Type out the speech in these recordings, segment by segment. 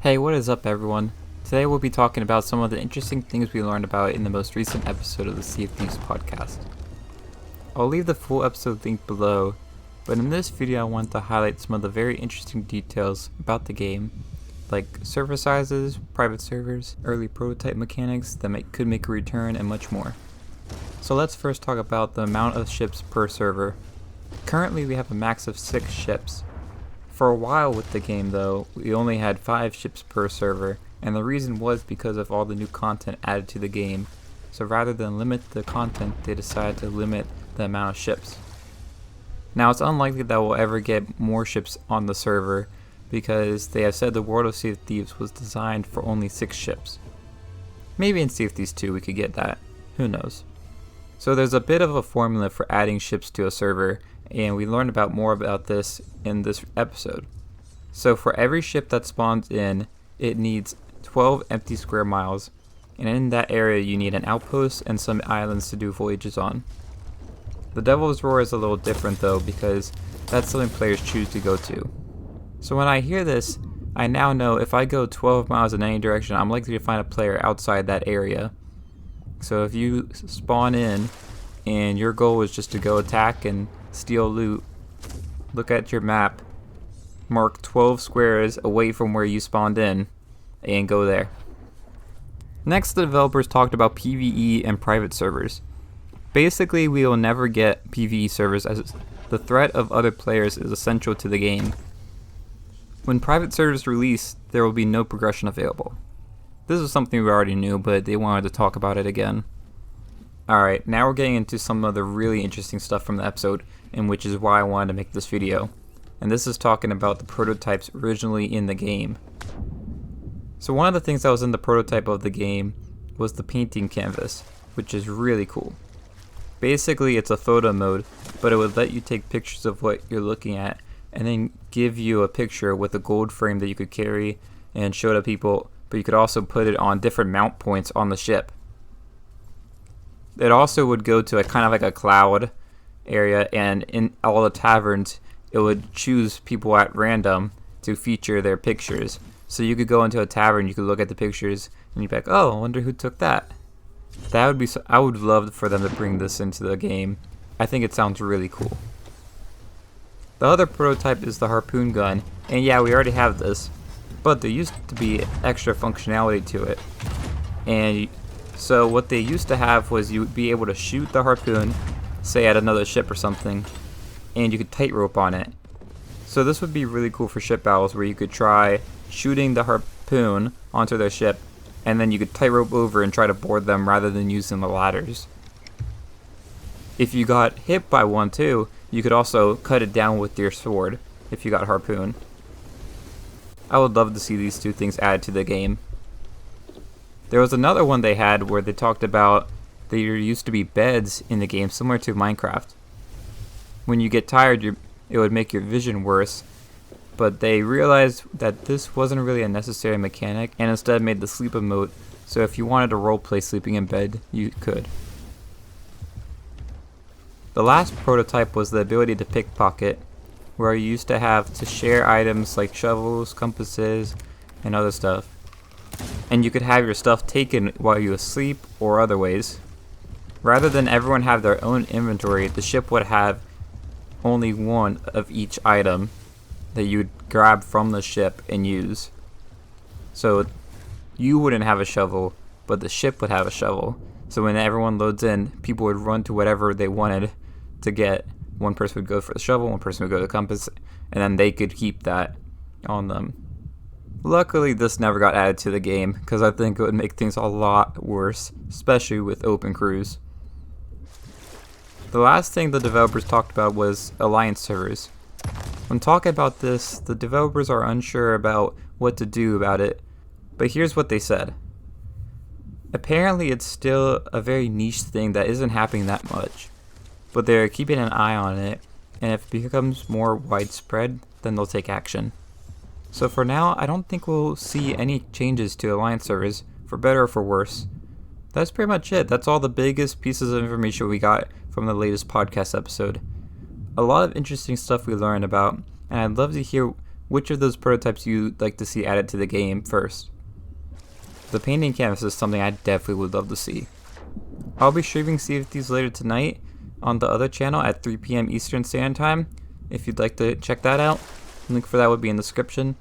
Hey, what is up everyone? Today we'll be talking about some of the interesting things we learned about in the most recent episode of the Sea of Thieves podcast. I'll leave the full episode link below, but in this video I want to highlight some of the very interesting details about the game, like server sizes, private servers, early prototype mechanics that could make a return, and much more. So let's first talk about the amount of ships per server. Currently we have a max of 6 ships. For a while with the game though, we only had 5 ships per server, and the reason was because of all the new content added to the game. So rather than limit the content, they decided to limit the amount of ships. Now it's unlikely that we'll ever get more ships on the server, because they have said the world of Sea of Thieves was designed for only 6 ships. Maybe in Sea of Thieves 2 we could get that, who knows. So there's a bit of a formula for adding ships to a server, and we learned more about this in this episode. So for every ship that spawns in, it needs 12 empty square miles, and in that area you need an outpost and some islands to do voyages on. The Devil's Roar is a little different though, because that's something players choose to go to. So when I hear this, I now know if I go 12 miles in any direction, I'm likely to find a player outside that area. So if you spawn in and your goal is just to go attack and steal loot, look at your map, mark 12 squares away from where you spawned in, and go there. Next, the developers talked about PvE and private servers. Basically, we will never get PvE servers, as the threat of other players is essential to the game. When private servers release, there will be no progression available. This is something we already knew, but they wanted to talk about it again. Alright, now we're getting into some of the really interesting stuff from the episode, and which is why I wanted to make this video. And this is talking about the prototypes originally in the game. So one of the things that was in the prototype of the game was the painting canvas, which is really cool. Basically it's a photo mode, but it would let you take pictures of what you're looking at, and then give you a picture with a gold frame that you could carry and show to people, but you could also put it on different mount points on the ship. It also would go to a kind of like a cloud area, and in all the taverns it would choose people at random to feature their pictures. So you could go into a tavern, you could look at the pictures, and you'd be like, oh, I wonder who took that. That would be I would love for them to bring this into the game. I think it sounds really cool. The other prototype is the harpoon gun, and yeah, we already have this, but there used to be extra functionality to it. And so what they used to have was you would be able to shoot the harpoon, say at another ship or something, and you could tightrope on it. So this would be really cool for ship battles, where you could try shooting the harpoon onto their ship, and then you could tightrope over and try to board them rather than using the ladders. If you got hit by one too, you could also cut it down with your sword if you got harpoon. I would love to see these two things added to the game. There was another one they had where they talked about there used to be beds in the game similar to Minecraft. When you get tired, it would make your vision worse, but they realized that this wasn't really a necessary mechanic and instead made the sleep emote, so if you wanted to roleplay sleeping in bed, you could. The last prototype was the ability to pickpocket, where you used to have to share items like shovels, compasses, and other stuff. And you could have your stuff taken while you were asleep or other ways. Rather than everyone have their own inventory, the ship would have only one of each item that you would grab from the ship and use. So you wouldn't have a shovel, but the ship would have a shovel. So when everyone loads in, people would run to whatever they wanted to get. One person would go for the shovel, one person would go to the compass, and then they could keep that on them. Luckily this never got added to the game, because I think it would make things a lot worse, especially with open crews. The last thing the developers talked about was alliance servers. When talking about this, the developers are unsure about what to do about it, but here's what they said. Apparently it's still a very niche thing that isn't happening that much, but they're keeping an eye on it, and if it becomes more widespread, then they'll take action. So for now, I don't think we'll see any changes to alliance servers, for better or for worse. That's pretty much it. That's all the biggest pieces of information we got from the latest podcast episode. A lot of interesting stuff we learned about, and I'd love to hear which of those prototypes you'd like to see added to the game first. The painting canvas is something I definitely would love to see. I'll be streaming Sea of Thieves later tonight on the other channel at 3 PM Eastern Standard Time. If you'd like to check that out, the link for that would be in the description.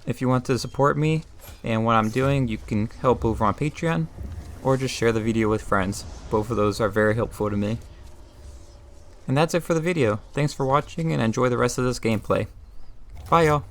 If you want to support me and what I'm doing, you can help over on Patreon, or just share the video with friends. Both of those are very helpful to me. And that's it for the video. Thanks for watching and enjoy the rest of this gameplay. Bye y'all.